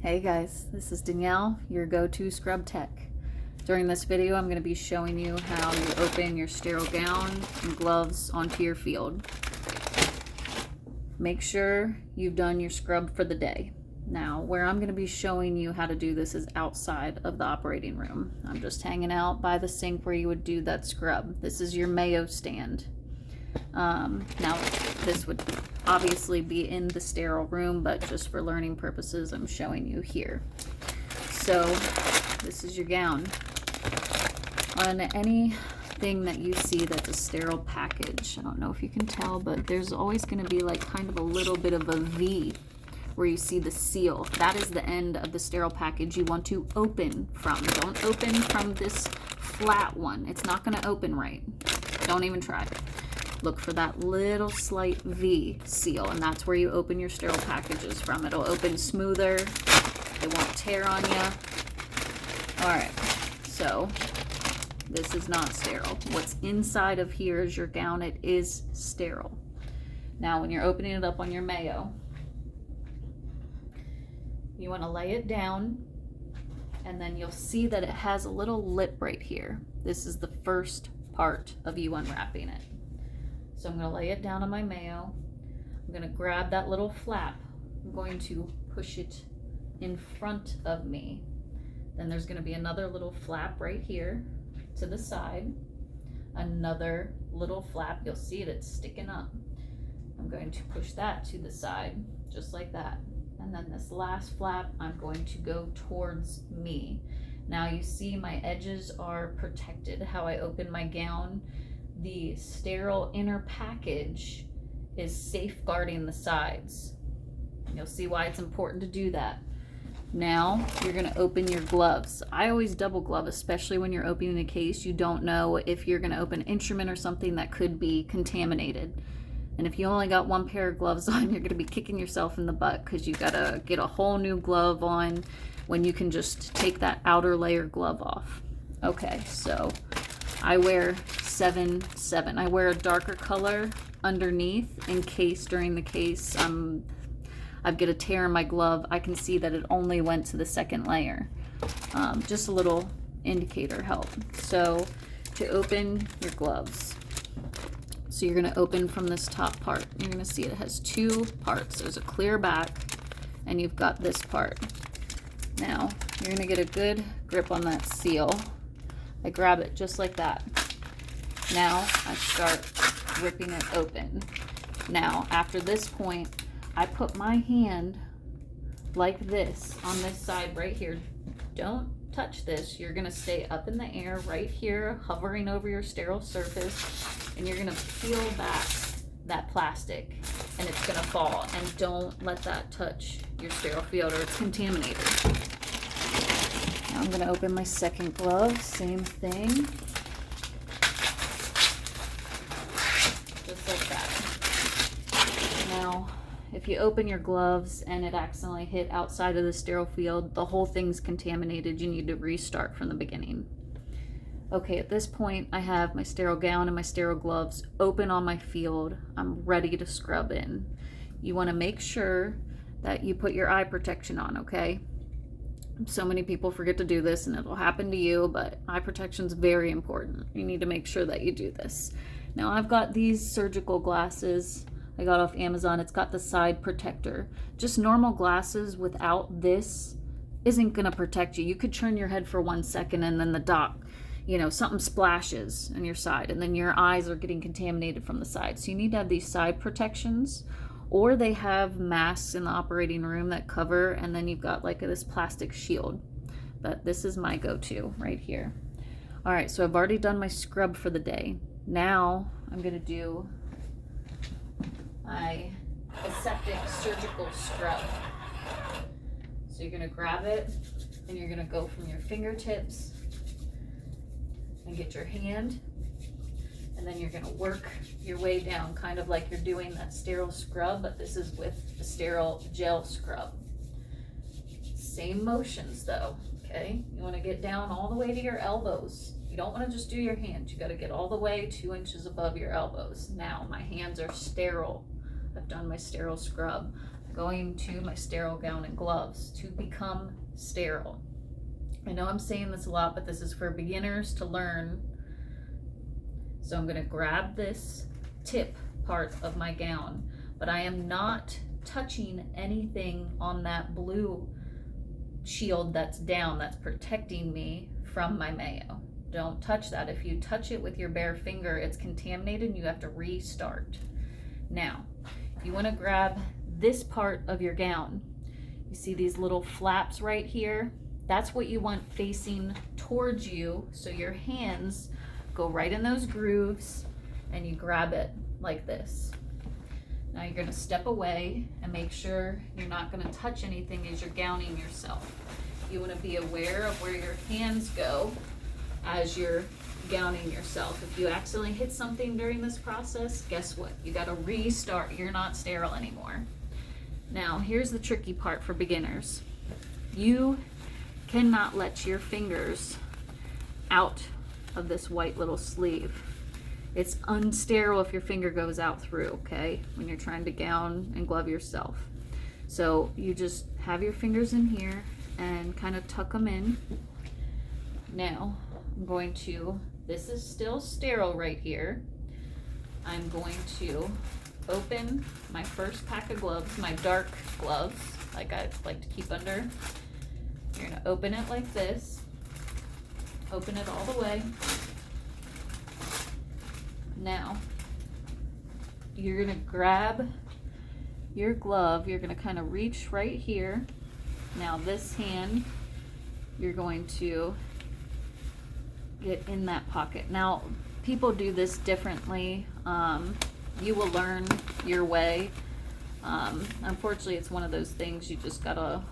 Hey guys, this is Danielle, your go-to scrub tech. During this video, I'm going to be showing you how you open your sterile gown and gloves onto your field. Make sure you've done your scrub for the day. Now, where I'm going to be showing you how to do this is outside of the operating room. I'm just hanging out by the sink where you would do that scrub. This is your mayo stand. Now, this would obviously be in the sterile room, but just for learning purposes, I'm showing you here. So, this is your gown. On anything that you see that's a sterile package, I don't know if you can tell, but there's always going to be like kind of a little bit of a V where you see the seal. That is the end of the sterile package you want to open from. Don't open from this flat one. It's not going to open right. Don't even try. Look for that little slight V seal, and that's where you open your sterile packages from. It'll open smoother. It won't tear on you. All right, so this is not sterile. What's inside of here is your gown. It is sterile. Now, when you're opening it up on your mayo, you want to lay it down, and then you'll see that it has a little lip right here. This is the first part of you unwrapping it. So I'm going to lay it down on my mayo. I'm going to grab that little flap. I'm going to push it in front of me. Then there's going to be another little flap right here to the side. Another little flap. You'll see it, it's sticking up. I'm going to push that to the side, just like that. And then this last flap, I'm going to go towards me. Now you see my edges are protected. How I open my gown, the sterile inner package is safeguarding the sides. You'll see why it's important to do that. Now you're going to open your gloves. I always double glove, especially when you're opening a case. You don't know if you're going to open an instrument or something that could be contaminated. And if you only got one pair of gloves on, you're going to be kicking yourself in the butt because you got to get a whole new glove on when you can just take that outer layer glove off. Okay, so I wear 7-7. I wear a darker color underneath in case during the case I get a tear in my glove. I can see that it only went to the second layer. Just a little indicator help. So to open your gloves, so you're going to open from this top part. You're going to see it has two parts. There's a clear back and you've got this part. Now you're going to get a good grip on that seal. I grab it just like that. Now I start ripping it open. Now after this point, I put my hand like this on this side right here. Don't touch this. You're gonna stay up in the air right here, hovering over your sterile surface, and you're gonna peel back that plastic and it's gonna fall. And don't let that touch your sterile field or it's contaminated. Now I'm gonna open my second glove, same thing. Just like that. Now, if you open your gloves and it accidentally hit outside of the sterile field, the whole thing's contaminated. You need to restart from the beginning. Okay, at this point, I have my sterile gown and my sterile gloves open on my field. I'm ready to scrub in. You wanna make sure that you put your eye protection on, okay? So many people forget to do this and it'll happen to you, but eye protection is very important. You need to make sure that you do this. Now I've got these surgical glasses I got off Amazon. It's got the side protector. Just normal glasses without this isn't gonna protect you. You could turn your head for 1 second and then the dot, something splashes on your side and then your eyes are getting contaminated from the side. So you need to have these side protections, or they have masks in the operating room that cover, and then you've got like this plastic shield. But this is my go-to right here. All right, so I've already done my scrub for the day. Now I'm gonna do my aseptic surgical scrub. So you're gonna grab it and you're gonna go from your fingertips and get your hand, and then you're gonna work your way down, kind of like you're doing that sterile scrub, but this is with a sterile gel scrub. Same motions though, okay? You wanna get down all the way to your elbows. You don't wanna just do your hands. You gotta get all the way 2 inches above your elbows. Now, my hands are sterile. I've done my sterile scrub. going to my sterile gown and gloves to become sterile. I know I'm saying this a lot, but this is for beginners to learn. So I'm going to grab this tip part of my gown, but I am not touching anything on that blue shield that's down, that's protecting me from my mayo. Don't touch that. If you touch it with your bare finger, it's contaminated and you have to restart. Now, you want to grab this part of your gown. You see these little flaps right here? That's what you want facing towards you, so your hands go right in those grooves and you grab it like this. Now you're going to step away and make sure you're not going to touch anything as you're gowning yourself. You want to be aware of where your hands go as you're gowning yourself. If you accidentally hit something during this process, guess what? You got to restart. You're not sterile anymore. Now, here's the tricky part for beginners. You cannot let your fingers out of this white little sleeve. It's unsterile if your finger goes out through, okay, when you're trying to gown and glove yourself. So you just have your fingers in here and kind of tuck them in. Now, I'm going to, this is still sterile right here. I'm going to open my first pack of gloves, my dark gloves, like I like to keep under. You're gonna open it like this. Open it all the way. Now, you're gonna grab your glove, you're gonna kind of reach right here. Now this hand, you're going to get in that pocket. Now, people do this differently. You will learn your way. Unfortunately, it's one of those things you just gotta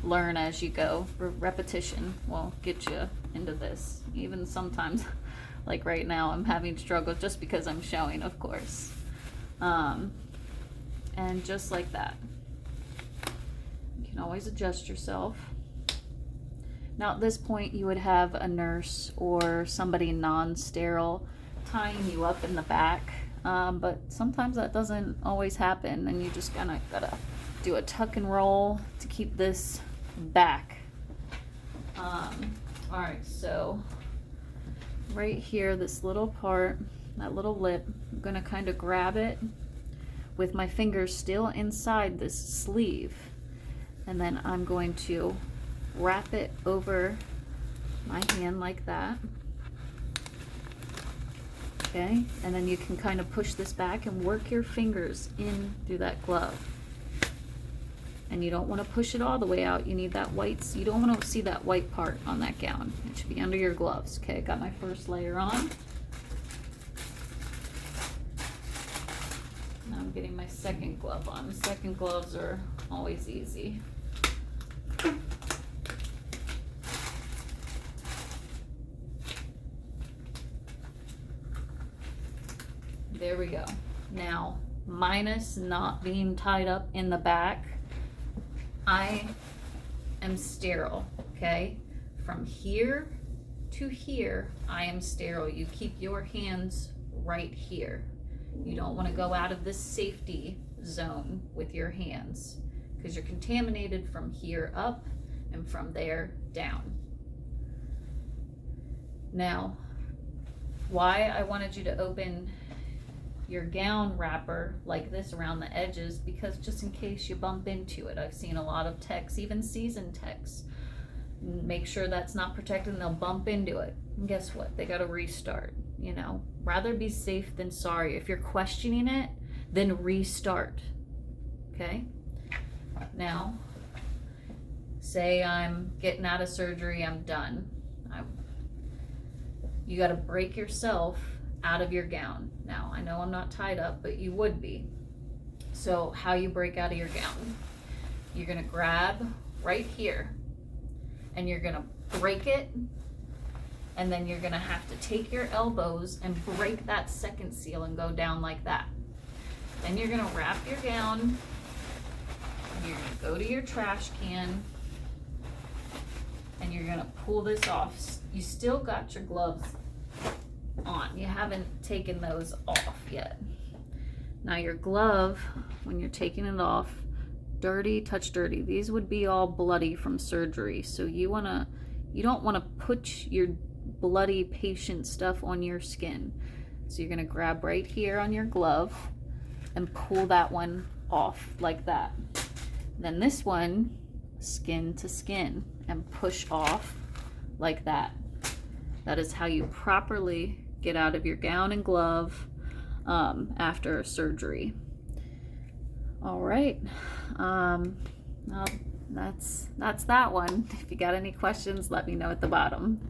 learn as you go. Repetition will get you into this. Even sometimes, like right now, I'm having struggles just because I'm showing, of course. And just like that. You can always adjust yourself. Now at this point, you would have a nurse or somebody non-sterile tying you up in the back. But sometimes that doesn't always happen, and you just kind of gotta do a tuck and roll to keep this back. All right, so right here, this little part, that little lip, I'm gonna kind of grab it with my fingers still inside this sleeve, and then I'm going to wrap it over my hand like that. Okay, and then you can kind of push this back and work your fingers in through that glove. And you don't want to push it all the way out. You need that white, you don't want to see that white part on that gown. It should be under your gloves. Okay, got my first layer on. Now I'm getting my second glove on. Second gloves are always easy. There we go. Now, minus not being tied up in the back, I am sterile, okay? From here to here, I am sterile. You keep your hands right here. You don't want to go out of this safety zone with your hands because you're contaminated from here up and from there down. Now, why I wanted you to open your gown wrapper like this around the edges, because just in case you bump into it. I've seen a lot of techs, even seasoned techs, make sure that's not protected and they'll bump into it. And guess what? They got to restart. You know, rather be safe than sorry. If you're questioning it, then restart. Okay? Now, say I'm getting out of surgery, I'm done. You got to break yourself out of your gown. Now, I know I'm not tied up, but you would be. So how you break out of your gown? You're gonna grab right here and you're gonna break it, and then you're gonna have to take your elbows and break that second seal and go down like that. Then you're gonna wrap your gown, you're gonna go to your trash can, and you're gonna pull this off. You still got your gloves on. You haven't taken those off yet. Now your glove, when you're taking it off, dirty, touch dirty. These would be all bloody from surgery. So you don't wanna put your bloody patient stuff on your skin. So you're gonna grab right here on your glove and pull that one off like that. Then this one, skin to skin, and push off like that. That is how you properly get out of your gown and glove after surgery. All right, well, that's that one. If you got any questions, let me know at the bottom.